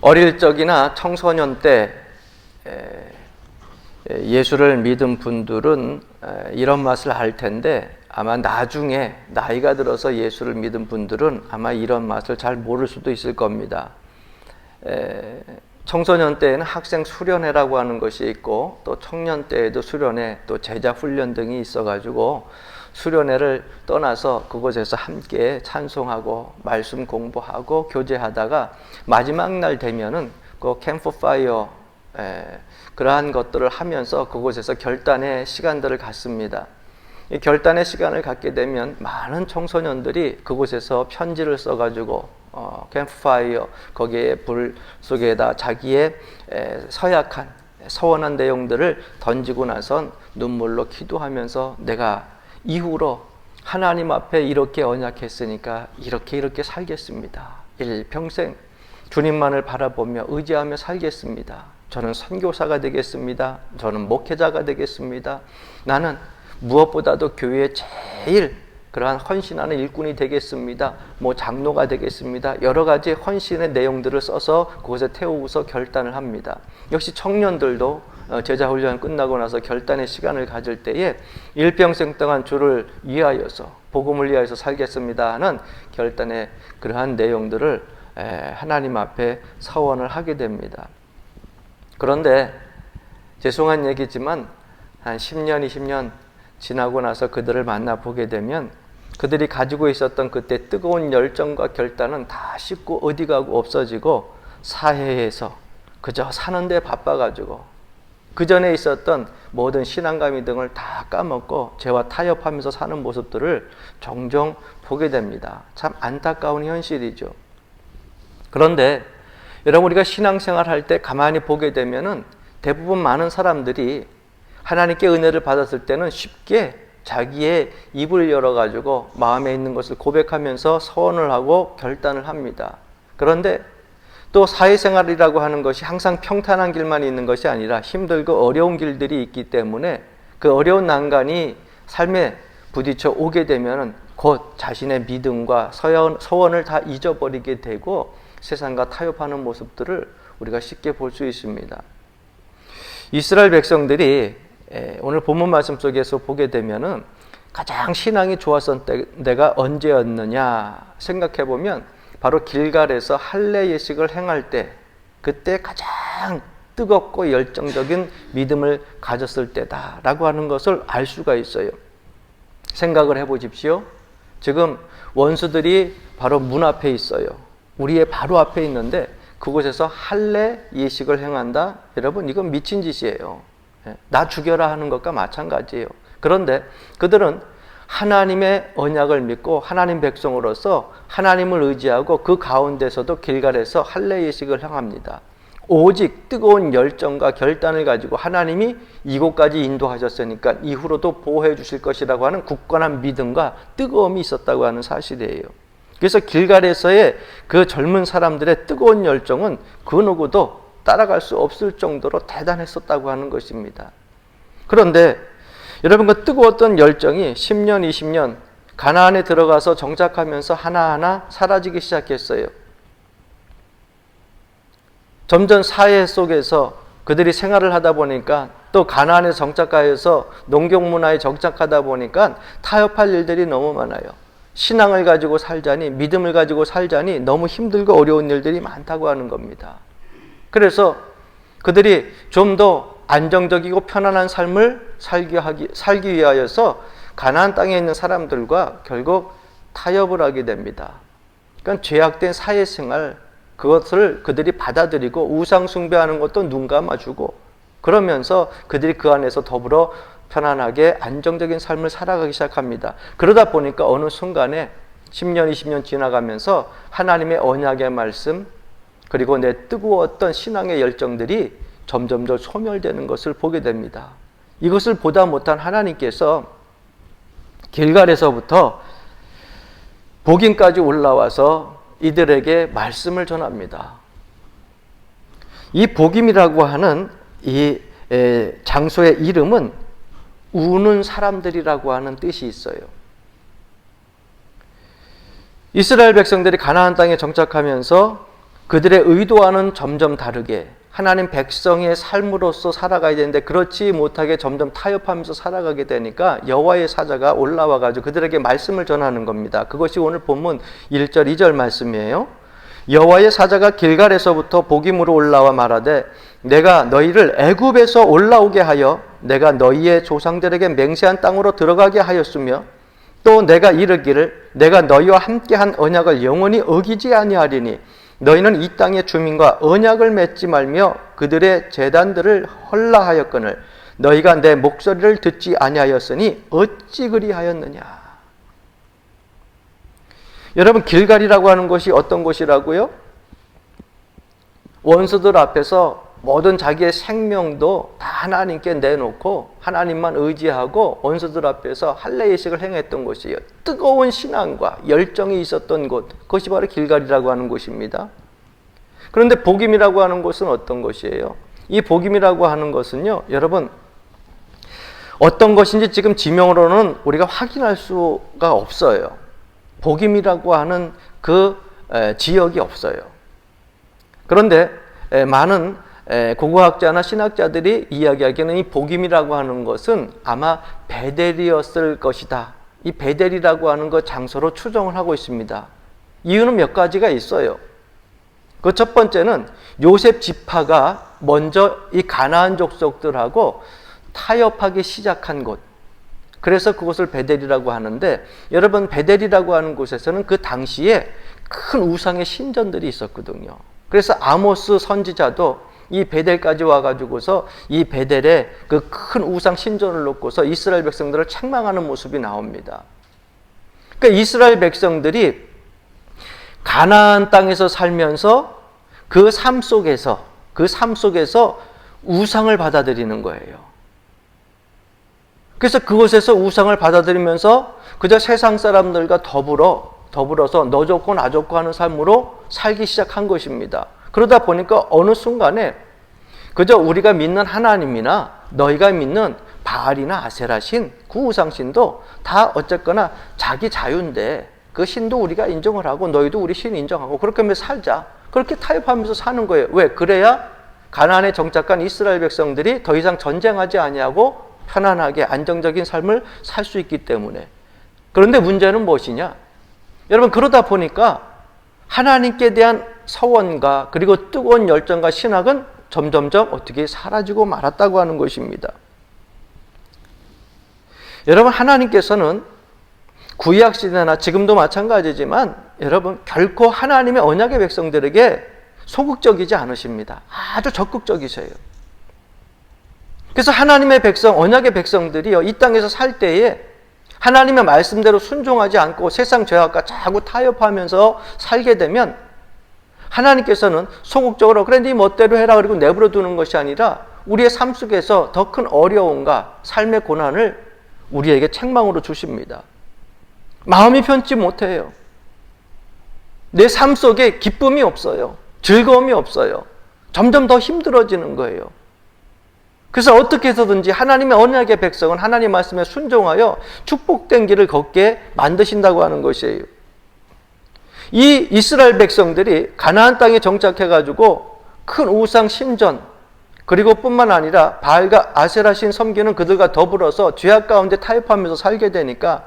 어릴 적이나 청소년 때 예수를 믿은 분들은 이런 맛을 알 텐데, 아마 나중에 나이가 들어서 예수를 믿은 분들은 아마 이런 맛을 잘 모를 수도 있을 겁니다. 청소년 때에는 학생 수련회라고 하는 것이 있고, 또 청년 때에도 수련회, 또 제자 훈련 등이 있어가지고 수련회를 떠나서 그곳에서 함께 찬송하고 말씀 공부하고 교제하다가 마지막 날 되면은 그 캠프파이어 그러한 것들을 하면서 그곳에서 결단의 시간들을 갖습니다. 이 결단의 시간을 갖게 되면 많은 청소년들이 그곳에서 편지를 써가지고 캠프파이어 거기에 불 속에다 자기의 서약한 서원한 내용들을 던지고 나선 눈물로 기도하면서 내가 이후로 하나님 앞에 이렇게 언약했으니까 이렇게 살겠습니다. 일평생 주님만을 바라보며 의지하며 살겠습니다. 저는 선교사가 되겠습니다. 저는 목회자가 되겠습니다. 나는 무엇보다도 교회에 제일 그러한 헌신하는 일꾼이 되겠습니다. 장로가 되겠습니다. 여러 가지 헌신의 내용들을 써서 그곳에 태우고서 결단을 합니다. 역시 청년들도 제자훈련 끝나고 나서 결단의 시간을 가질 때에 일평생 동안 주를 위하여서 복음을 위하여서 살겠습니다 하는 결단의 그러한 내용들을 하나님 앞에 서원을 하게 됩니다. 그런데 죄송한 얘기지만 한 10년, 20년 지나고 나서 그들을 만나보게 되면 그들이 가지고 있었던 그때 뜨거운 열정과 결단은 다 식고 어디 가고 없어지고 사회에서 그저 사는 데 바빠가지고 그 전에 있었던 모든 신앙감 등을 다 까먹고 죄와 타협하면서 사는 모습들을 종종 보게 됩니다. 참 안타까운 현실이죠. 그런데 여러분, 우리가 신앙생활 할 때 가만히 보게 되면은 대부분 많은 사람들이 하나님께 은혜를 받았을 때는 쉽게 자기의 입을 열어가지고 마음에 있는 것을 고백하면서 서원을 하고 결단을 합니다. 그런데 또 사회생활이라고 하는 것이 항상 평탄한 길만 있는 것이 아니라 힘들고 어려운 길들이 있기 때문에 그 어려운 난간이 삶에 부딪혀 오게 되면 곧 자신의 믿음과 서원을 다 잊어버리게 되고 세상과 타협하는 모습들을 우리가 쉽게 볼 수 있습니다. 이스라엘 백성들이 오늘 본문 말씀 속에서 보게 되면은 가장 신앙이 좋았던 때가 언제였느냐 생각해 보면 바로 길갈에서 할례 예식을 행할 때, 그때 가장 뜨겁고 열정적인 믿음을 가졌을 때다라고 하는 것을 알 수가 있어요. 생각을 해보십시오. 지금 원수들이 바로 문 앞에 있어요. 우리의 바로 앞에 있는데 그곳에서 할례 예식을 행한다? 여러분, 이건 미친 짓이에요. 나 죽여라 하는 것과 마찬가지예요. 그런데 그들은 하나님의 언약을 믿고 하나님 백성으로서 하나님을 의지하고 그 가운데서도 길갈에서 할례 예식을 행합니다. 오직 뜨거운 열정과 결단을 가지고 하나님이 이곳까지 인도하셨으니까 이후로도 보호해 주실 것이라고 하는 굳건한 믿음과 뜨거움이 있었다고 하는 사실이에요. 그래서 길갈에서의 그 젊은 사람들의 뜨거운 열정은 그 누구도 따라갈 수 없을 정도로 대단했었다고 하는 것입니다. 그런데 여러분, 그 뜨거웠던 열정이 10년, 20년 가나안에 들어가서 정착하면서 하나하나 사라지기 시작했어요. 점점 사회 속에서 그들이 생활을 하다 보니까 또 가나안에 정착하여서 농경 문화에 정착하다 보니까 타협할 일들이 너무 많아요. 신앙을 가지고 살자니, 믿음을 가지고 살자니 너무 힘들고 어려운 일들이 많다고 하는 겁니다. 그래서 그들이 좀 더 안정적이고 편안한 삶을 살기 위하여서 가나안 땅에 있는 사람들과 결국 타협을 하게 됩니다. 그러니까 죄악된 사회생활, 그것을 그들이 받아들이고 우상 숭배하는 것도 눈 감아주고, 그러면서 그들이 그 안에서 더불어 편안하게 안정적인 삶을 살아가기 시작합니다. 그러다 보니까 어느 순간에 10년, 20년 지나가면서 하나님의 언약의 말씀, 그리고 내 뜨거웠던 신앙의 열정들이 점점 더 소멸되는 것을 보게 됩니다. 이것을 보다 못한 하나님께서 길갈에서부터 복임까지 올라와서 이들에게 말씀을 전합니다. 이 복임이라고 하는 이 장소의 이름은 우는 사람들이라고 하는 뜻이 있어요. 이스라엘 백성들이 가나안 땅에 정착하면서 그들의 의도와는 점점 다르게 하나님 백성의 삶으로서 살아가야 되는데 그렇지 못하게 점점 타협하면서 살아가게 되니까 여호와의 사자가 올라와 가지고 그들에게 말씀을 전하는 겁니다. 그것이 오늘 본문 1절 2절 말씀이에요. 여호와의 사자가 길갈에서부터 복임으로 올라와 말하되 내가 너희를 애굽에서 올라오게 하여 내가 너희의 조상들에게 맹세한 땅으로 들어가게 하였으며 또 내가 이르기를 내가 너희와 함께한 언약을 영원히 어기지 아니하리니 너희는 이 땅의 주민과 언약을 맺지 말며 그들의 제단들을 헐라하였거늘 너희가 내 목소리를 듣지 아니하였으니 어찌 그리하였느냐. 여러분, 길갈이라고 하는 것이 어떤 곳이라고요? 원수들 앞에서 모든 자기의 생명도 다 하나님께 내놓고 하나님만 의지하고 원수들 앞에서 할례의식을 행했던 곳이에요. 뜨거운 신앙과 열정이 있었던 곳, 그것이 바로 길갈이라고 하는 곳입니다. 그런데 복임이라고 하는 곳은 어떤 곳이에요? 이 복임이라고 하는 것은요, 여러분, 어떤 것인지 지금 지명으로는 우리가 확인할 수가 없어요. 복임이라고 하는 그 지역이 없어요. 그런데 많은 고고학자나 신학자들이 이야기하기에는 이 복임이라고 하는 것은 아마 베델이었을 것이다. 이 베델이라고 하는 것 장소로 추정을 하고 있습니다. 이유는 몇 가지가 있어요. 그 첫 번째는 요셉 지파가 먼저 이 가나안 족속들하고 타협하기 시작한 곳. 그래서 그것을 베델이라고 하는데, 여러분, 베델이라고 하는 곳에서는 그 당시에 큰 우상의 신전들이 있었거든요. 그래서 아모스 선지자도 이 베델까지 와가지고서 이 베델에 그 큰 우상 신전을 놓고서 이스라엘 백성들을 책망하는 모습이 나옵니다. 그러니까 이스라엘 백성들이 가나안 땅에서 살면서 그 삶 속에서 우상을 받아들이는 거예요. 그래서 그곳에서 우상을 받아들이면서 그저 세상 사람들과 더불어서 너 좋고 나 좋고 하는 삶으로 살기 시작한 것입니다. 그러다 보니까 어느 순간에 그저 우리가 믿는 하나님이나 너희가 믿는 바알이나 아세라신 그 우상신도 다 어쨌거나 자기 자유인데 그 신도 우리가 인정을 하고 너희도 우리 신 인정하고 그렇게 하면서 살자. 그렇게 타협하면서 사는 거예요. 왜? 그래야 가나안에 정착한 이스라엘 백성들이 더 이상 전쟁하지 아니하고 편안하게 안정적인 삶을 살 수 있기 때문에. 그런데 문제는 무엇이냐? 여러분, 그러다 보니까 하나님께 대한 서원과 그리고 뜨거운 열정과 신학은 점점점 어떻게 사라지고 말았다고 하는 것입니다. 여러분, 하나님께서는 구약 시대나 지금도 마찬가지지만 여러분, 결코 하나님의 언약의 백성들에게 소극적이지 않으십니다. 아주 적극적이세요. 그래서 하나님의 백성, 언약의 백성들이요, 이 땅에서 살 때에 하나님의 말씀대로 순종하지 않고 세상 죄악과 자꾸 타협하면서 살게 되면 하나님께서는 소극적으로 그래 네 멋대로 해라 그리고 내버려 두는 것이 아니라 우리의 삶 속에서 더 큰 어려움과 삶의 고난을 우리에게 책망으로 주십니다. 마음이 편치 못해요. 내 삶 속에 기쁨이 없어요. 즐거움이 없어요. 점점 더 힘들어지는 거예요. 그래서 어떻게 해서든지 하나님의 언약의 백성은 하나님 말씀에 순종하여 축복된 길을 걷게 만드신다고 하는 것이에요. 이 이스라엘 백성들이 가나안 땅에 정착해가지고 큰 우상 신전 그리고 뿐만 아니라 바알과 아세라신 섬기는 그들과 더불어서 죄악 가운데 타협하면서 살게 되니까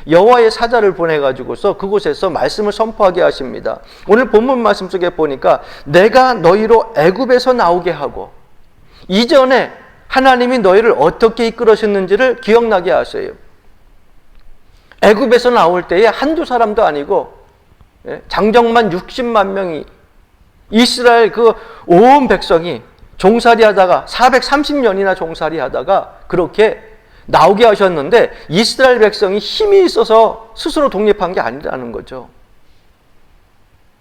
여호와의 사자를 보내가지고서 그곳에서 말씀을 선포하게 하십니다. 오늘 본문 말씀 속에 보니까 내가 너희로 애굽에서 나오게 하고 이전에 하나님이 너희를 어떻게 이끌으셨는지를 기억나게 하세요. 애굽에서 나올 때에 한두 사람도 아니고 장정만 60만 명이 이스라엘 그 온 백성이 종살이 하다가 430년이나 종살이 하다가 그렇게 나오게 하셨는데 이스라엘 백성이 힘이 있어서 스스로 독립한 게 아니라는 거죠.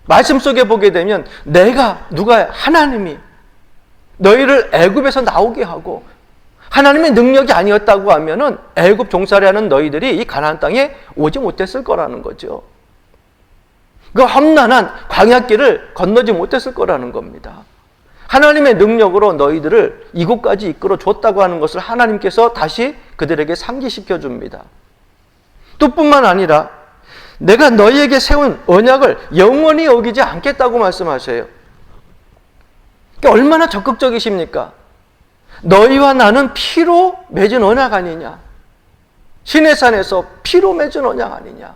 말씀 속에 보게 되면 하나님이 너희를 애굽에서 나오게 하고 하나님의 능력이 아니었다고 하면은 애굽 종살이하는 너희들이 이 가나안 땅에 오지 못했을 거라는 거죠. 그 험난한 광야길을 건너지 못했을 거라는 겁니다. 하나님의 능력으로 너희들을 이곳까지 이끌어 줬다고 하는 것을 하나님께서 다시 그들에게 상기시켜 줍니다. 또 뿐만 아니라 내가 너희에게 세운 언약을 영원히 어기지 않겠다고 말씀하셔요. 얼마나 적극적이십니까? 너희와 나는 피로 맺은 언약 아니냐? 시내산에서 피로 맺은 언약 아니냐?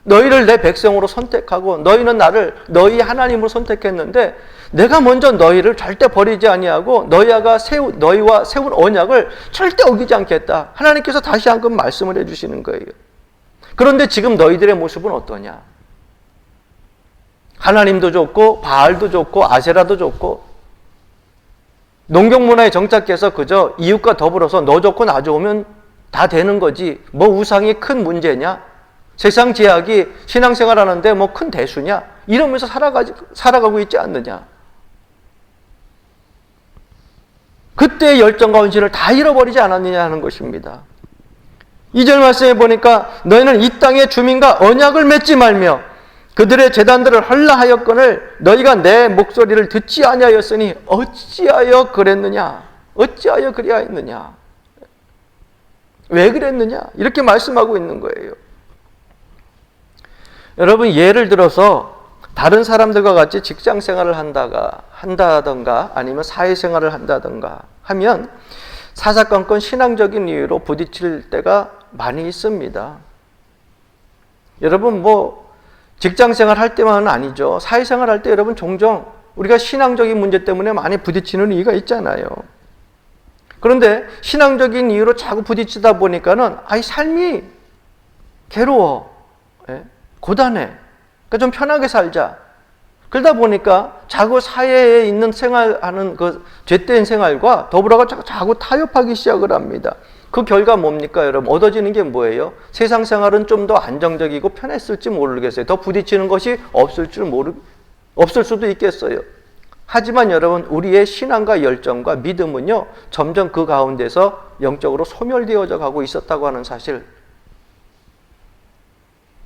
너희를 내 백성으로 선택하고 너희는 나를 너희 하나님으로 선택했는데 내가 먼저 너희를 절대 버리지 아니하고 너희와 세운 언약을 절대 어기지 않겠다. 하나님께서 다시 한번 말씀을 해주시는 거예요. 그런데 지금 너희들의 모습은 어떠냐? 하나님도 좋고 바알도 좋고 아세라도 좋고 농경문화에 정착해서 그저 이웃과 더불어서 너 좋고 나 좋으면 다 되는 거지. 뭐 우상이 큰 문제냐? 세상 제약이 신앙생활 하는데 뭐 큰 대수냐? 이러면서 살아가고 있지 않느냐? 그때의 열정과 헌신을 다 잃어버리지 않았느냐 하는 것입니다. 2절 말씀에 보니까 너희는 이 땅의 주민과 언약을 맺지 말며 그들의 제단들을 헐라하였거늘 너희가 내 목소리를 듣지 아니하였으니 어찌하여 그랬느냐? 어찌하여 그리하였느냐? 왜 그랬느냐? 이렇게 말씀하고 있는 거예요. 여러분, 예를 들어서 다른 사람들과 같이 직장 생활을 한다던가 아니면 사회생활을 한다던가 하면 사사건건 신앙적인 이유로 부딪힐 때가 많이 있습니다. 여러분, 뭐 직장생활 할 때만은 아니죠. 사회생활 할 때 여러분 종종 우리가 신앙적인 문제 때문에 많이 부딪히는 이유가 있잖아요. 그런데 신앙적인 이유로 자꾸 부딪히다 보니까는 삶이 괴로워, 고단해. 그러니까 좀 편하게 살자. 그러다 보니까 자꾸 사회에 있는 생활하는 그 죄된 생활과 더불어가 자꾸 타협하기 시작을 합니다. 그 결과 뭡니까, 여러분? 얻어지는 게 뭐예요? 세상 생활은 좀 더 안정적이고 편했을지 모르겠어요. 더 부딪히는 것이 없을 수도 있겠어요. 하지만 여러분, 우리의 신앙과 열정과 믿음은요, 점점 그 가운데서 영적으로 소멸되어져 가고 있었다고 하는 사실,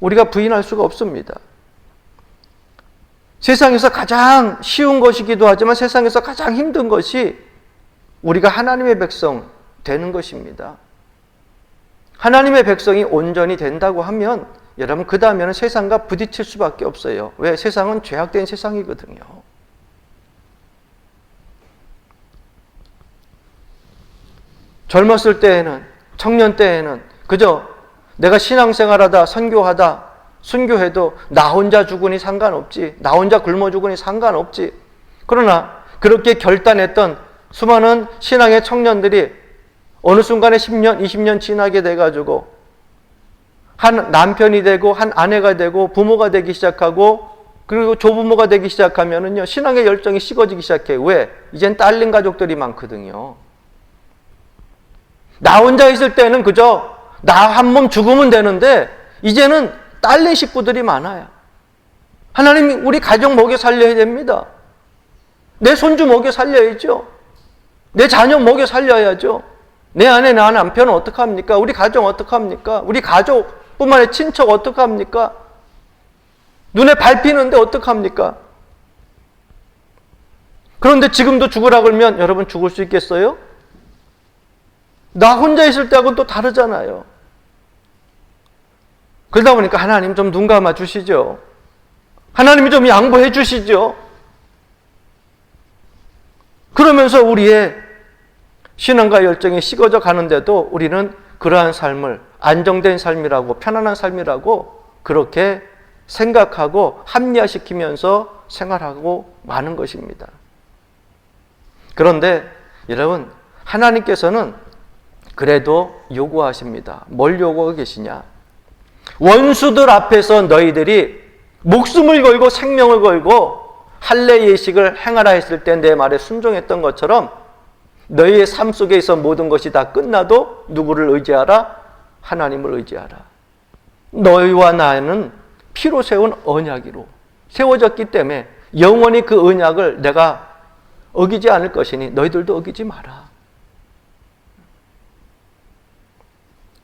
우리가 부인할 수가 없습니다. 세상에서 가장 쉬운 것이기도 하지만 세상에서 가장 힘든 것이 우리가 하나님의 백성 되는 것입니다. 하나님의 백성이 온전히 된다고 하면 여러분, 그 다음에는 세상과 부딪힐 수밖에 없어요. 왜? 세상은 죄악된 세상이거든요. 젊었을 때에는, 청년 때에는 그저 내가 신앙생활하다, 선교하다, 순교해도 나 혼자 죽으니 상관없지, 나 혼자 굶어 죽으니 상관없지. 그러나 그렇게 결단했던 수많은 신앙의 청년들이 어느 순간에 10년, 20년 지나게 돼가지고 한 남편이 되고 한 아내가 되고 부모가 되기 시작하고 그리고 조부모가 되기 시작하면은요, 신앙의 열정이 식어지기 시작해요. 왜? 이젠 딸린 가족들이 많거든요. 나 혼자 있을 때는 그저 나 한 몸 죽으면 되는데 이제는 딸린 식구들이 많아요. 하나님이 우리 가족 먹여 살려야 됩니다. 내 손주 먹여 살려야죠. 내 자녀 먹여 살려야죠. 내 아내, 내 남편은 어떡합니까? 우리 가정 어떡합니까? 우리 가족뿐만 아니라 친척 어떡합니까? 눈에 밟히는데 어떡합니까? 그런데 지금도 죽으라 그러면 여러분 죽을 수 있겠어요? 나 혼자 있을 때하고는 또 다르잖아요. 그러다 보니까 하나님 좀 눈 감아 주시죠. 하나님이 좀 양보해 주시죠. 그러면서 우리의 신앙과 열정이 식어져 가는데도 우리는 그러한 삶을 안정된 삶이라고, 편안한 삶이라고 그렇게 생각하고 합리화시키면서 생활하고 마는 것입니다. 그런데 여러분, 하나님께서는 그래도 요구하십니다. 뭘 요구하고 계시냐? 원수들 앞에서 너희들이 목숨을 걸고 생명을 걸고 할례 예식을 행하라 했을 때 내 말에 순종했던 것처럼 너희의 삶 속에 있어 모든 것이 다 끝나도 누구를 의지하라? 하나님을 의지하라. 너희와 나는 피로 세운 언약으로 세워졌기 때문에 영원히 그 언약을 내가 어기지 않을 것이니 너희들도 어기지 마라.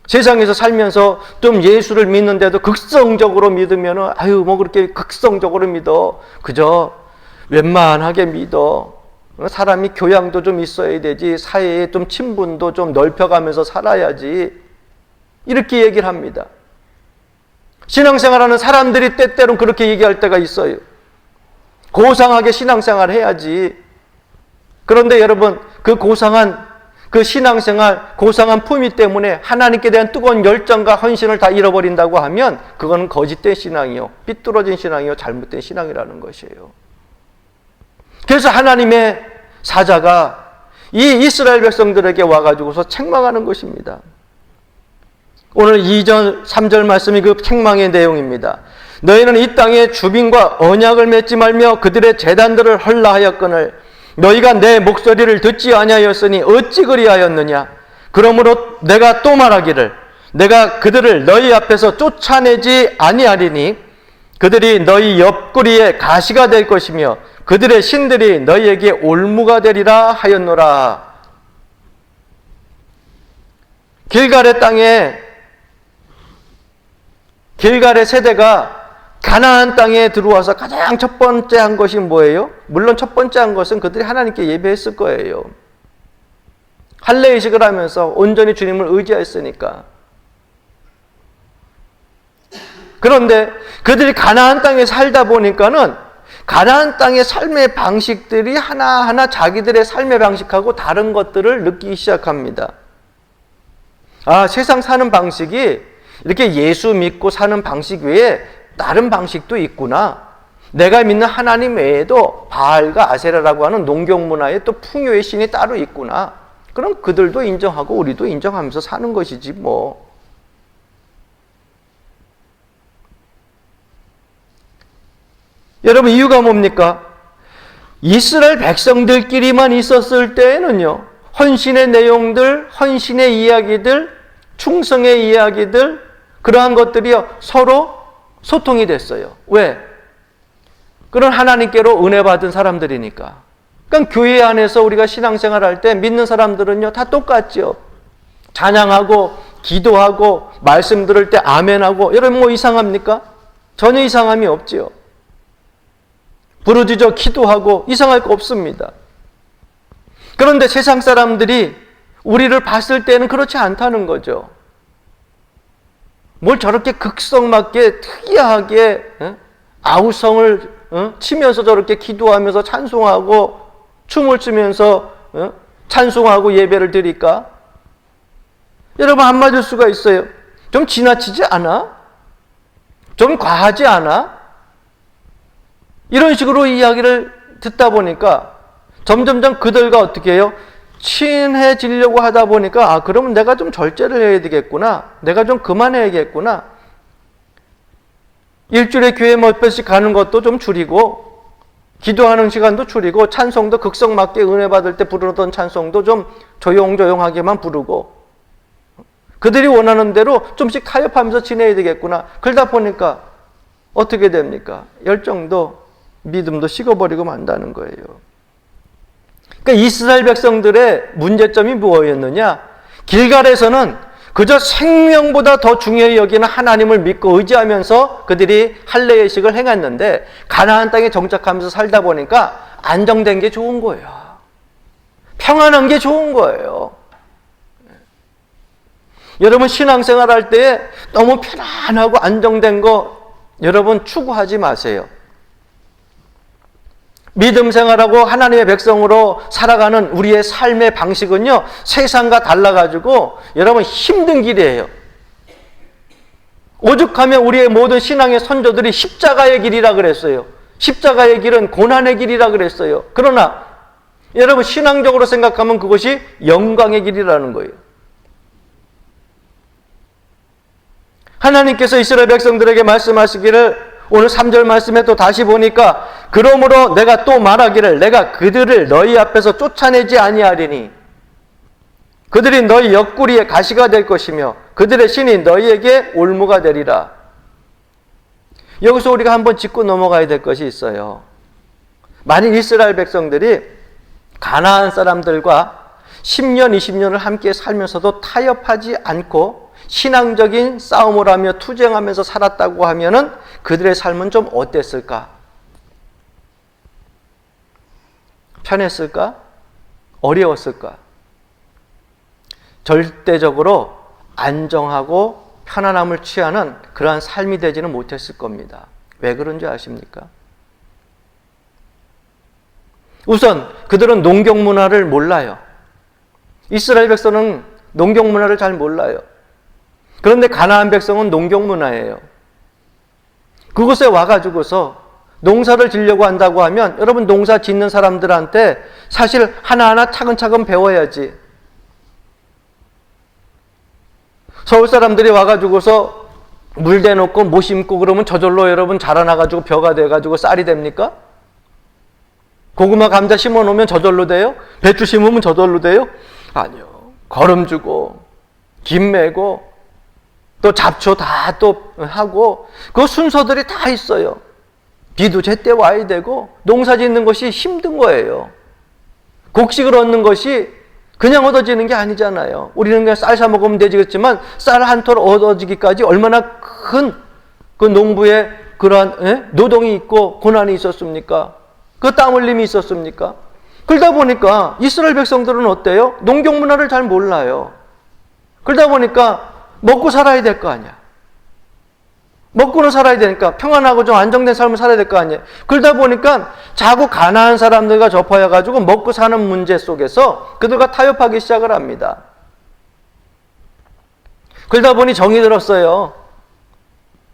세상에서 살면서 좀 예수를 믿는데도 극성적으로 믿으면 뭐 그렇게 극성적으로 믿어. 그저 웬만하게 믿어. 사람이 교양도 좀 있어야 되지. 사회에 좀 친분도 좀 넓혀가면서 살아야지. 이렇게 얘기를 합니다. 신앙생활하는 사람들이 때때로는 그렇게 얘기할 때가 있어요. 고상하게 신앙생활 해야지. 그런데 여러분, 그 고상한 그 신앙생활, 고상한 품위 때문에 하나님께 대한 뜨거운 열정과 헌신을 다 잃어버린다고 하면 그거는 거짓된 신앙이요, 삐뚤어진 신앙이요, 잘못된 신앙이라는 것이에요. 그래서 하나님의 사자가 이 이스라엘 백성들에게 와가지고서 책망하는 것입니다. 오늘 2절, 3절 말씀이 그 책망의 내용입니다. 너희는 이 땅에 주빈과 언약을 맺지 말며 그들의 제단들을 헐라하였거늘 너희가 내 목소리를 듣지 아니하였으니 어찌 그리하였느냐. 그러므로 내가 또 말하기를 내가 그들을 너희 앞에서 쫓아내지 아니하리니 그들이 너희 옆구리에 가시가 될 것이며 그들의 신들이 너희에게 올무가 되리라 하였노라. 길갈의 땅에, 길갈의 세대가 가나안 땅에 들어와서 가장 첫 번째 한 것이 뭐예요? 물론 첫 번째 한 것은 그들이 하나님께 예배했을 거예요. 할례의식을 하면서 온전히 주님을 의지했으니까. 그런데 그들이 가나안 땅에 살다 보니까는 가나안 땅의 삶의 방식들이 하나하나 자기들의 삶의 방식하고 다른 것들을 느끼기 시작합니다. 아, 세상 사는 방식이 이렇게 예수 믿고 사는 방식 외에 다른 방식도 있구나. 내가 믿는 하나님 외에도 바알과 아세라라고 하는 농경 문화에 또 풍요의 신이 따로 있구나. 그럼 그들도 인정하고 우리도 인정하면서 사는 것이지 뭐. 여러분, 이유가 뭡니까? 이스라엘 백성들끼리만 있었을 때에는요, 헌신의 내용들, 헌신의 이야기들, 충성의 이야기들, 그러한 것들이요 서로 소통이 됐어요. 왜? 그런 하나님께로 은혜 받은 사람들이니까. 그러니까 교회 안에서 우리가 신앙생활 할 때 믿는 사람들은요 다 똑같죠. 찬양하고 기도하고 말씀 들을 때 아멘하고. 여러분 뭐 이상합니까? 전혀 이상함이 없지요. 부르짖어 기도하고 이상할 거 없습니다. 그런데 세상 사람들이 우리를 봤을 때는 그렇지 않다는 거죠. 뭘 저렇게 극성맞게 특이하게 아우성을 치면서 저렇게 기도하면서 찬송하고 춤을 추면서 찬송하고 예배를 드릴까? 여러분 안 맞을 수가 있어요. 좀 지나치지 않아? 좀 과하지 않아? 이런 식으로 이야기를 듣다 보니까 점점점 그들과 어떻게 해요? 친해지려고 하다 보니까 아, 그러면 내가 좀 절제를 해야 되겠구나. 내가 좀 그만해야겠구나. 일주일에 교회 몇 번씩 가는 것도 좀 줄이고 기도하는 시간도 줄이고 찬송도 극성맞게 은혜 받을 때 부르던 찬송도 좀 조용조용하게만 부르고 그들이 원하는 대로 좀씩 타협하면서 지내야 되겠구나. 그러다 보니까 어떻게 됩니까? 열정도 믿음도 식어버리고 만다는 거예요. 그러니까 이스라엘 백성들의 문제점이 무엇이었느냐? 길갈에서는 그저 생명보다 더 중요히 여기는 하나님을 믿고 의지하면서 그들이 할례의식을 행했는데 가나안 땅에 정착하면서 살다 보니까 안정된 게 좋은 거예요. 평안한 게 좋은 거예요. 여러분 신앙생활 할 때 너무 편안하고 안정된 거 여러분 추구하지 마세요. 믿음 생활하고 하나님의 백성으로 살아가는 우리의 삶의 방식은요 세상과 달라가지고 여러분 힘든 길이에요. 오죽하면 우리의 모든 신앙의 선조들이 십자가의 길이라 그랬어요. 십자가의 길은 고난의 길이라 그랬어요. 그러나 여러분 신앙적으로 생각하면 그것이 영광의 길이라는 거예요. 하나님께서 이스라엘 백성들에게 말씀하시기를 오늘 3절 말씀에 또 다시 보니까 그러므로 내가 또 말하기를 내가 그들을 너희 앞에서 쫓아내지 아니하리니 그들이 너희 옆구리에 가시가 될 것이며 그들의 신이 너희에게 올무가 되리라. 여기서 우리가 한번 짚고 넘어가야 될 것이 있어요. 만일 이스라엘 백성들이 가나안 사람들과 10년, 20년을 함께 살면서도 타협하지 않고 신앙적인 싸움을 하며 투쟁하면서 살았다고 하면은 그들의 삶은 좀 어땠을까? 편했을까? 어려웠을까? 절대적으로 안정하고 편안함을 취하는 그러한 삶이 되지는 못했을 겁니다. 왜 그런지 아십니까? 우선 그들은 농경 문화를 몰라요. 이스라엘 백성은 농경 문화를 잘 몰라요. 그런데 가나안 백성은 농경 문화예요. 그곳에 와가지고서 농사를 지려고 한다고 하면 여러분 농사 짓는 사람들한테 사실 하나하나 차근차근 배워야지. 서울 사람들이 와가지고서 물 대놓고 못 심고 그러면 저절로 여러분 자라나가지고 벼가 돼가지고 쌀이 됩니까? 고구마 감자 심어놓으면 저절로 돼요? 배추 심으면 저절로 돼요? 아니요. 거름 주고 김 매고 또 잡초 다 또 하고 그 순서들이 다 있어요. 비도 제때 와야 되고 농사 짓는 것이 힘든 거예요. 곡식을 얻는 것이 그냥 얻어지는 게 아니잖아요. 우리는 그냥 쌀 사 먹으면 되지겠지만 쌀 한 톨 얻어지기까지 얼마나 큰 그 농부의 그러한 노동이 있고 고난이 있었습니까? 그 땀 흘림이 있었습니까? 그러다 보니까 이스라엘 백성들은 어때요? 농경 문화를 잘 몰라요. 그러다 보니까 먹고 살아야 될 거 아니야. 먹고는 살아야 되니까 평안하고 좀 안정된 삶을 살아야 될 거 아니에요. 그러다 보니까 자꾸 가난한 사람들과 접하여가지고 먹고 사는 문제 속에서 그들과 타협하기 시작을 합니다. 그러다 보니 정이 들었어요.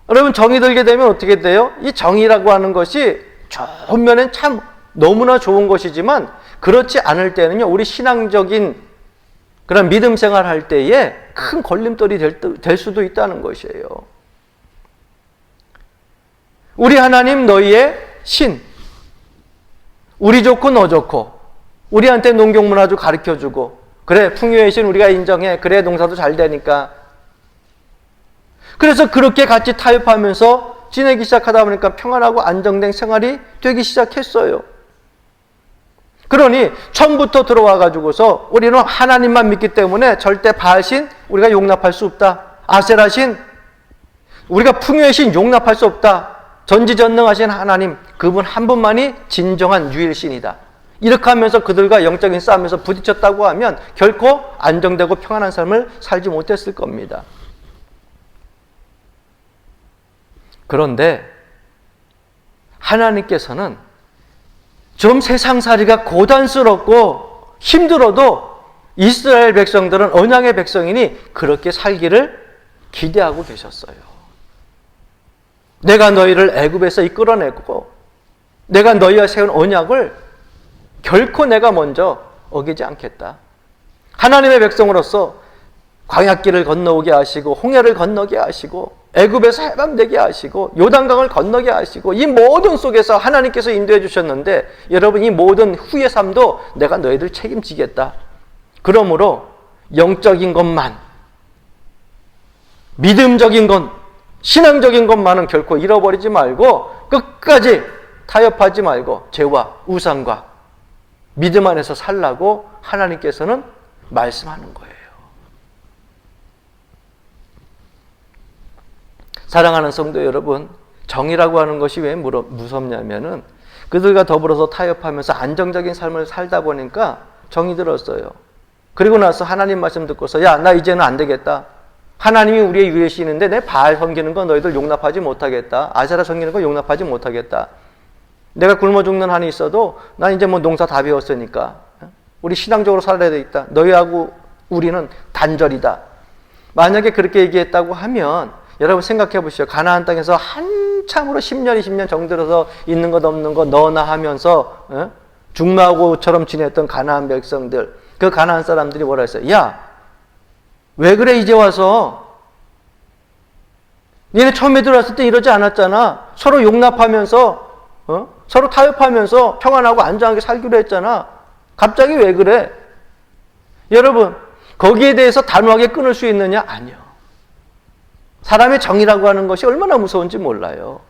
여러분 정이 들게 되면 어떻게 돼요? 이 정이라고 하는 것이 좋은 면엔 참 너무나 좋은 것이지만 그렇지 않을 때는요. 우리 신앙적인 그런 믿음 생활할 때에 큰 걸림돌이 될 수도 있다는 것이에요. 우리 하나님 너희의 신, 우리 좋고 너 좋고 우리한테 농경문화도 가르쳐주고 그래 풍요의 신 우리가 인정해 그래 농사도 잘 되니까 그래서 그렇게 같이 타협하면서 지내기 시작하다 보니까 평안하고 안정된 생활이 되기 시작했어요. 그러니 처음부터 들어와 가지고서 우리는 하나님만 믿기 때문에 절대 바알신 우리가 용납할 수 없다. 아세라신 우리가 풍요의 신 용납할 수 없다. 전지전능하신 하나님 그분 한 분만이 진정한 유일신이다. 이렇게 하면서 그들과 영적인 싸움에서 부딪혔다고 하면 결코 안정되고 평안한 삶을 살지 못했을 겁니다. 그런데 하나님께서는 좀 세상살이가 고단스럽고 힘들어도 이스라엘 백성들은 언약의 백성이니 그렇게 살기를 기대하고 계셨어요. 내가 너희를 애굽에서 이끌어내고 내가 너희와 세운 언약을 결코 내가 먼저 어기지 않겠다. 하나님의 백성으로서 광야길을 건너오게 하시고 홍해를 건너게 하시고 애굽에서 해방되게 하시고 요단강을 건너게 하시고 이 모든 속에서 하나님께서 인도해 주셨는데 여러분 이 모든 후의 삶도 내가 너희들 책임지겠다. 그러므로 영적인 것만 믿음적인 것 신앙적인 것만은 결코 잃어버리지 말고 끝까지 타협하지 말고 죄와 우상과 믿음 안에서 살라고 하나님께서는 말씀하는 거예요. 사랑하는 성도 여러분, 정의라고 하는 것이 왜 무섭냐면은 그들과 더불어서 타협하면서 안정적인 삶을 살다 보니까 정이 들었어요. 그리고 나서 하나님 말씀 듣고서 야, 나 이제는 안 되겠다. 하나님이 우리의 유일신인데 내 바알 섬기는 거 너희들 용납하지 못하겠다. 아세라 섬기는 거 용납하지 못하겠다. 내가 굶어 죽는 한이 있어도 난 이제 뭐 농사 다 배웠으니까 우리 신앙적으로 살아야 되겠다. 너희하고 우리는 단절이다. 만약에 그렇게 얘기했다고 하면 여러분 생각해 보시죠. 가나안 땅에서 한참으로 10년, 20년 정들어서 있는 것 없는 것 너나 하면서 중마고처럼 지냈던 가나안 백성들, 그 가나안 사람들이 뭐라 했어요? 야, 왜 그래 이제 와서? 니네 처음에 들어왔을 때 이러지 않았잖아. 서로 용납하면서 서로 타협하면서 평안하고 안정하게 살기로 했잖아. 갑자기 왜 그래? 여러분 거기에 대해서 단호하게 끊을 수 있느냐? 아니요. 사람의 정의라고 하는 것이 얼마나 무서운지 몰라요.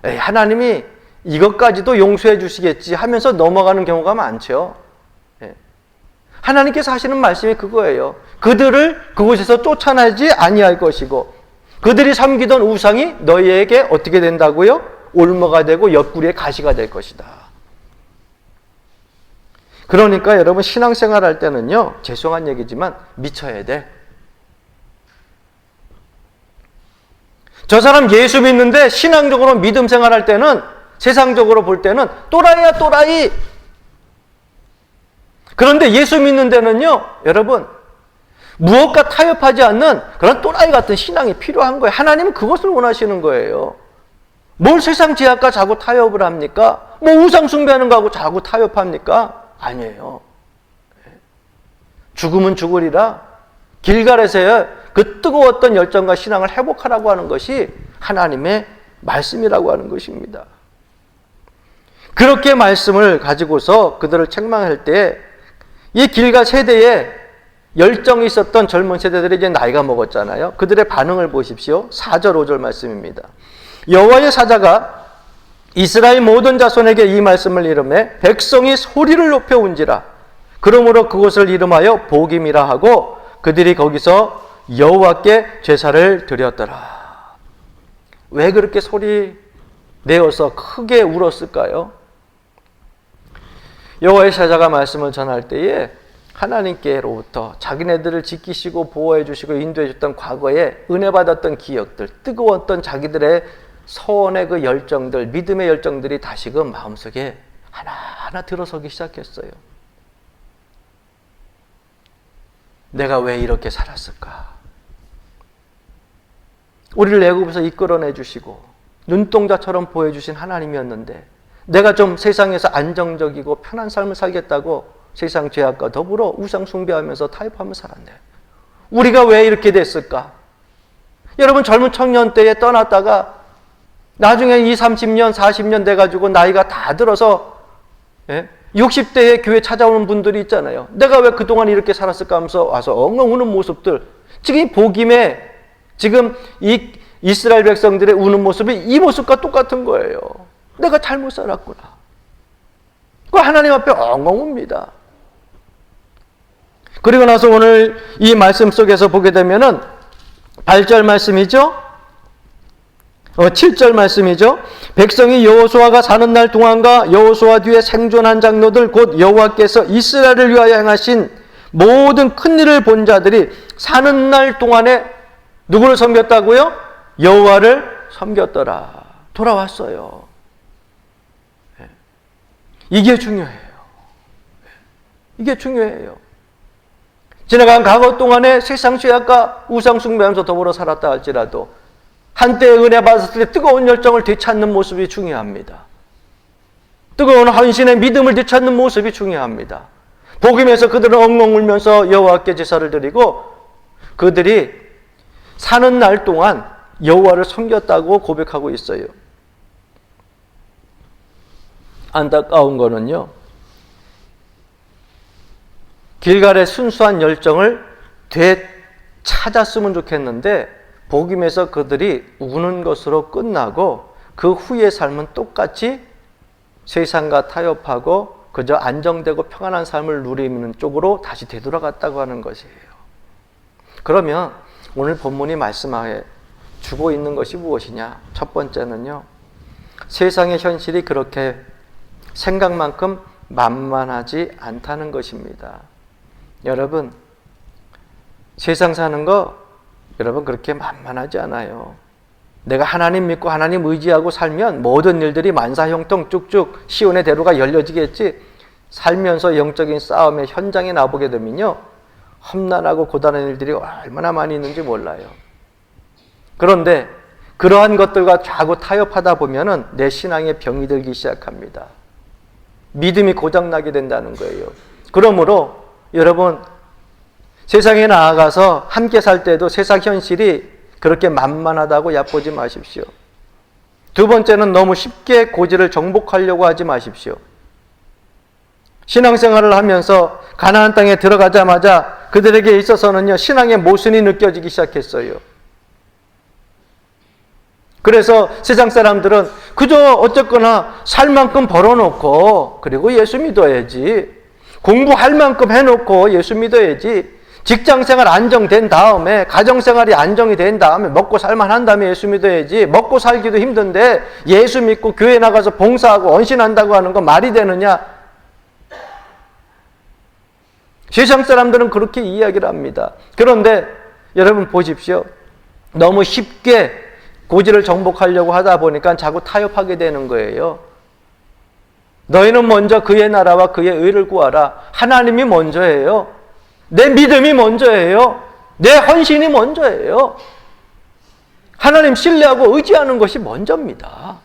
에이, 하나님이 이것까지도 용서해 주시겠지 하면서 넘어가는 경우가 많죠. 예. 하나님께서 하시는 말씀이 그거예요. 그들을 그곳에서 쫓아내지 아니할 것이고 그들이 섬기던 우상이 너희에게 어떻게 된다고요? 올무가 되고 옆구리에 가시가 될 것이다. 그러니까 여러분 신앙생활 할 때는요, 죄송한 얘기지만 미쳐야 돼. 저 사람 예수 믿는데 신앙적으로 믿음 생활할 때는 세상적으로 볼 때는 또라이야 또라이. 그런데 예수 믿는 데는요, 여러분, 무엇과 타협하지 않는 그런 또라이 같은 신앙이 필요한 거예요. 하나님은 그것을 원하시는 거예요. 뭘 세상 제약과 자꾸 타협을 합니까? 뭐 우상 숭배하는 거하고 자꾸 타협합니까? 아니에요. 죽으면 죽으리라. 길갈에서의 그 뜨거웠던 열정과 신앙을 회복하라고 하는 것이 하나님의 말씀이라고 하는 것입니다. 그렇게 말씀을 가지고서 그들을 책망할 때 이 길갈 세대에 열정이 있었던 젊은 세대들이 이제 나이가 먹었잖아요. 그들의 반응을 보십시오. 4절 5절 말씀입니다. 여호와의 사자가 이스라엘 모든 자손에게 이 말씀을 이르매 백성이 소리를 높여 운지라. 그러므로 그곳을 이름하여 복임이라 하고 그들이 거기서 여호와께 제사를 드렸더라. 왜 그렇게 소리 내어서 크게 울었을까요? 여호와의 사자가 말씀을 전할 때에 하나님께로부터 자기네들을 지키시고 보호해 주시고 인도해 줬던 과거에 은혜 받았던 기억들, 뜨거웠던 자기들의 소원의 그 열정들, 믿음의 열정들이 다시금 마음속에 하나하나 들어서기 시작했어요. 내가 왜 이렇게 살았을까? 우리를 애굽에서 이끌어내 주시고 눈동자처럼 보여주신 하나님이었는데 내가 좀 세상에서 안정적이고 편한 삶을 살겠다고 세상 죄악과 더불어 우상 숭배하면서 타협하며 살았네. 우리가 왜 이렇게 됐을까? 여러분 젊은 청년 때에 떠났다가 나중에 20, 30년, 40년 돼가지고 나이가 다 들어서 60대에 교회 찾아오는 분들이 있잖아요. 내가 왜 그동안 이렇게 살았을까 하면서 와서 엉엉 우는 모습들. 지금 복임에 지금 이 이스라엘 백성들의 우는 모습이 이 모습과 똑같은 거예요. 내가 잘못 살았구나. 그 하나님 앞에 엉엉 웁니다. 그리고 나서 오늘 이 말씀 속에서 보게 되면은 8절 말씀이죠. 7절 말씀이죠. 백성이 여호수아가 사는 날 동안과 여호수아 뒤에 생존한 장로들 곧 여호와께서 이스라엘을 위하여 행하신 모든 큰 일을 본 자들이 사는 날 동안에 누구를 섬겼다고요? 여호와를 섬겼더라. 돌아왔어요. 이게 중요해요. 이게 중요해요. 지나간 과거 동안에 세상 죄악과 우상 숭배하면서 더불어 살았다 할지라도 한때 은혜 받았을 때 뜨거운 열정을 되찾는 모습이 중요합니다. 뜨거운 헌신의 믿음을 되찾는 모습이 중요합니다. 복음에서 그들은 엉엉 울면서 여호와께 제사를 드리고 그들이 사는 날 동안 여호와를 섬겼다고 고백하고 있어요. 안타까운 거는요, 길갈의 순수한 열정을 되찾았으면 좋겠는데 복음에서 그들이 우는 것으로 끝나고 그 후의 삶은 똑같이 세상과 타협하고 그저 안정되고 평안한 삶을 누리는 쪽으로 다시 되돌아갔다고 하는 것이에요. 그러면 오늘 본문이 말씀하에 주고 있는 것이 무엇이냐? 첫 번째는요, 세상의 현실이 그렇게 생각만큼 만만하지 않다는 것입니다. 여러분, 세상 사는 거 여러분 그렇게 만만하지 않아요. 내가 하나님 믿고 하나님 의지하고 살면 모든 일들이 만사형통 쭉쭉 시온의 대로가 열려지겠지. 살면서 영적인 싸움의 현장에 나보게 되면요, 험난하고 고단한 일들이 얼마나 많이 있는지 몰라요. 그런데 그러한 것들과 자꾸 타협하다 보면은 내 신앙에 병이 들기 시작합니다. 믿음이 고장나게 된다는 거예요. 그러므로 여러분, 세상에 나아가서 함께 살 때도 세상 현실이 그렇게 만만하다고 얕보지 마십시오. 두 번째는 너무 쉽게 고지를 정복하려고 하지 마십시오. 신앙생활을 하면서 가나안 땅에 들어가자마자 그들에게 있어서는요, 신앙의 모순이 느껴지기 시작했어요. 그래서 세상 사람들은 그저 어쨌거나 살 만큼 벌어놓고 그리고 예수 믿어야지, 공부할 만큼 해놓고 예수 믿어야지, 직장생활 안정된 다음에 가정생활이 안정이 된 다음에 먹고 살만한 다음에 예수 믿어야지, 먹고 살기도 힘든데 예수 믿고 교회 나가서 봉사하고 헌신한다고 하는 거 말이 되느냐? 세상 사람들은 그렇게 이야기를 합니다. 그런데 여러분 보십시오. 너무 쉽게 고지를 정복하려고 하다 보니까 자꾸 타협하게 되는 거예요. 너희는 먼저 그의 나라와 그의 의를 구하라. 하나님이 먼저예요. 내 믿음이 먼저예요. 내 헌신이 먼저예요. 하나님 신뢰하고 의지하는 것이 먼저입니다.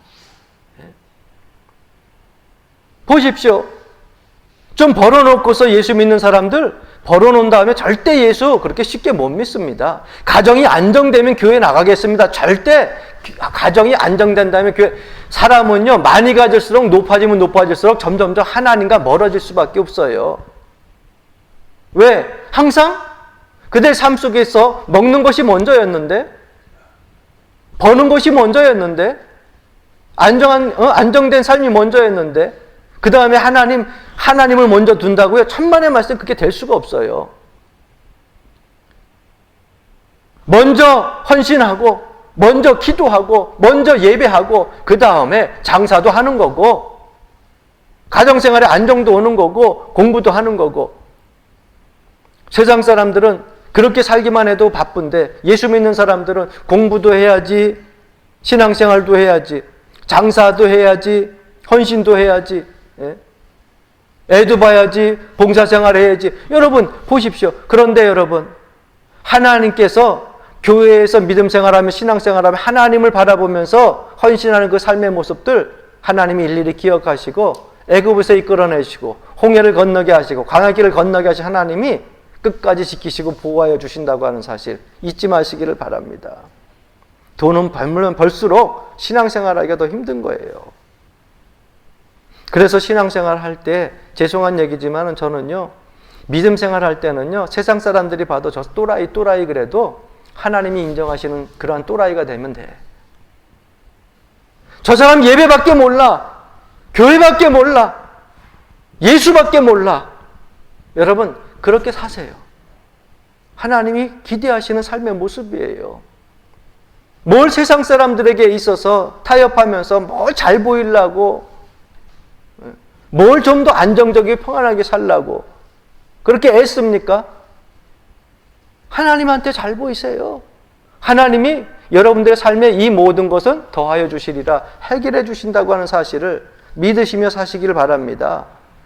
보십시오. 좀 벌어놓고서 예수 믿는 사람들 벌어놓은 다음에 절대 예수 그렇게 쉽게 못 믿습니다. 가정이 안정되면 교회 나가겠습니다. 절대 가정이 안정된다면 교회, 사람은요 많이 가질수록 높아지면 높아질수록 점점점 하나님과 멀어질 수밖에 없어요. 왜? 항상 그들 삶 속에서 먹는 것이 먼저였는데, 버는 것이 먼저였는데, 안정된 삶이 먼저였는데, 그 다음에 하나님을 먼저 둔다고요? 천만의 말씀 그렇게 될 수가 없어요. 먼저 헌신하고, 먼저 기도하고, 먼저 예배하고, 그 다음에 장사도 하는 거고, 가정생활에 안정도 오는 거고, 공부도 하는 거고. 세상 사람들은 그렇게 살기만 해도 바쁜데, 예수 믿는 사람들은 공부도 해야지, 신앙생활도 해야지, 장사도 해야지, 헌신도 해야지, 애도 봐야지, 봉사생활 해야지. 여러분 보십시오. 그런데 여러분, 하나님께서 교회에서 믿음생활하며 신앙생활하며 하나님을 바라보면서 헌신하는 그 삶의 모습들 하나님이 일일이 기억하시고 애굽에서 이끌어내시고 홍해를 건너게 하시고 광야길을 건너게 하신 하나님이 끝까지 지키시고 보호하여 주신다고 하는 사실 잊지 마시기를 바랍니다. 돈은 벌면 벌수록 신앙생활하기가 더 힘든 거예요. 그래서 신앙생활 할 때 죄송한 얘기지만 저는요 믿음생활 할 때는요 세상 사람들이 봐도 저 또라이 그래도 하나님이 인정하시는 그러한 또라이가 되면 돼. 저 사람 예배밖에 몰라, 교회밖에 몰라, 예수밖에 몰라. 여러분 그렇게 사세요. 하나님이 기대하시는 삶의 모습이에요. 뭘 세상 사람들에게 있어서 타협하면서 뭘 잘 보이려고, 뭘 좀 더 안정적이게 평안하게 살라고 그렇게 애씁니까? 하나님한테 잘 보이세요. 하나님이 여러분들의 삶에 이 모든 것은 더하여 주시리라 해결해 주신다고 하는 사실을 믿으시며 사시기를 바랍니다.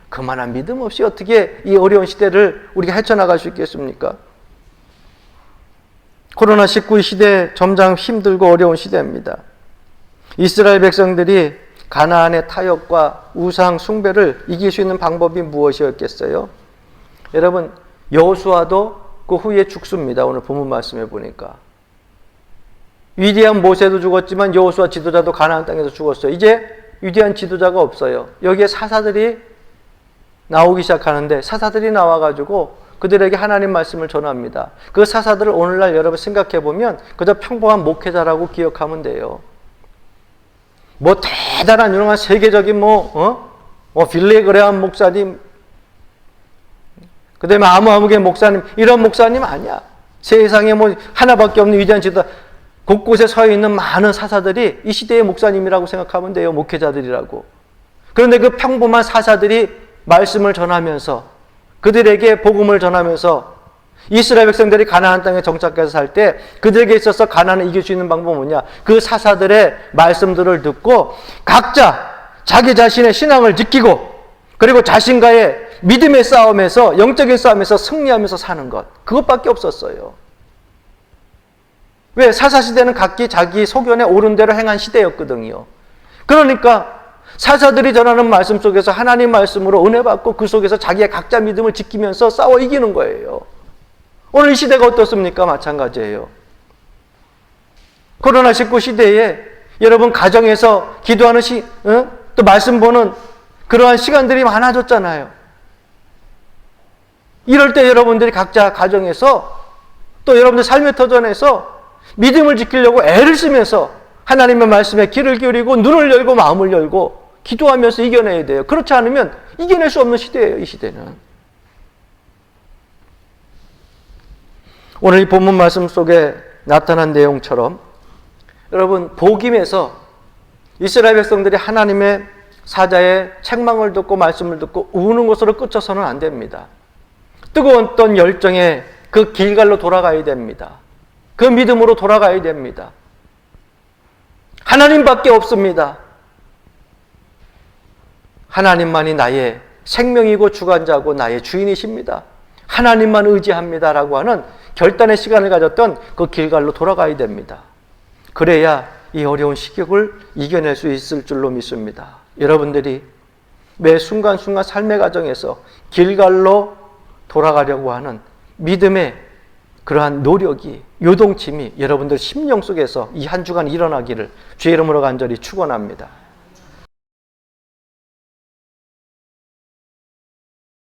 그만한 믿음 없이 어떻게 이 어려운 시대를 우리가 헤쳐나갈 수 있겠습니까? 코로나19 시대 점점 힘들고 어려운 시대입니다. 이스라엘 백성들이 가나안의 타협과 우상 숭배를 이길 수 있는 방법이 무엇이었겠어요? 여러분 여호수아도 그 후에 죽습니다. 오늘 본문 말씀해 보니까 위대한 모세도 죽었지만 여호수아 지도자도 가나안 땅에서 죽었어요. 이제 위대한 지도자가 없어요. 여기에 사사들이 나오기 시작하는데 사사들이 나와가지고 그들에게 하나님 말씀을 전합니다. 그 사사들을 오늘날 여러분 생각해 보면 그저 평범한 목회자라고 기억하면 돼요. 뭐 대단한 유명한 세계적인 빌레그레암 목사님, 그 다음에 아무개 목사님, 이런 목사님 아니야. 세상에 뭐 하나밖에 없는 위대한 지도자, 곳곳에 서 있는 많은 사사들이 이 시대의 목사님이라고 생각하면 돼요. 목회자들이라고. 그런데 그 평범한 사사들이 말씀을 전하면서 그들에게 복음을 전하면서 이스라엘 백성들이 가나안 땅에 정착해서 살 때 그들에게 있어서 가나안을 이길 수 있는 방법은 뭐냐? 그 사사들의 말씀들을 듣고 각자 자기 자신의 신앙을 지키고 그리고 자신과의 믿음의 싸움에서 영적인 싸움에서 승리하면서 사는 것, 그것밖에 없었어요. 왜? 사사시대는 각기 자기 소견에 옳은 대로 행한 시대였거든요. 그러니까 사사들이 전하는 말씀 속에서 하나님 말씀으로 은혜 받고 그 속에서 자기의 각자 믿음을 지키면서 싸워 이기는 거예요. 오늘 이 시대가 어떻습니까? 마찬가지예요. 코로나19 시대에 여러분 가정에서 기도하는 또 말씀 보는 그러한 시간들이 많아졌잖아요. 이럴 때 여러분들이 각자 가정에서 또 여러분들 삶의 터전에서 믿음을 지키려고 애를 쓰면서 하나님의 말씀에 귀를 기울이고 눈을 열고 마음을 열고 기도하면서 이겨내야 돼요. 그렇지 않으면 이겨낼 수 없는 시대예요. 이 시대는. 오늘 이 본문 말씀 속에 나타난 내용처럼 여러분 복임에서 이스라엘 백성들이 하나님의 사자의 책망을 듣고 말씀을 듣고 우는 것으로 끝쳐서는 안 됩니다. 뜨거웠던 열정의 그 길갈로 돌아가야 됩니다. 그 믿음으로 돌아가야 됩니다. 하나님밖에 없습니다. 하나님만이 나의 생명이고 주관자고 나의 주인이십니다. 하나님만 의지합니다라고 하는 결단의 시간을 가졌던 그 길갈로 돌아가야 됩니다. 그래야 이 어려운 시국을 이겨낼 수 있을 줄로 믿습니다. 여러분들이 매 순간순간 삶의 과정에서 길갈로 돌아가려고 하는 믿음의 그러한 노력이, 요동침이 여러분들 심령 속에서 이 한 주간 일어나기를 주의 이름으로 간절히 축원합니다.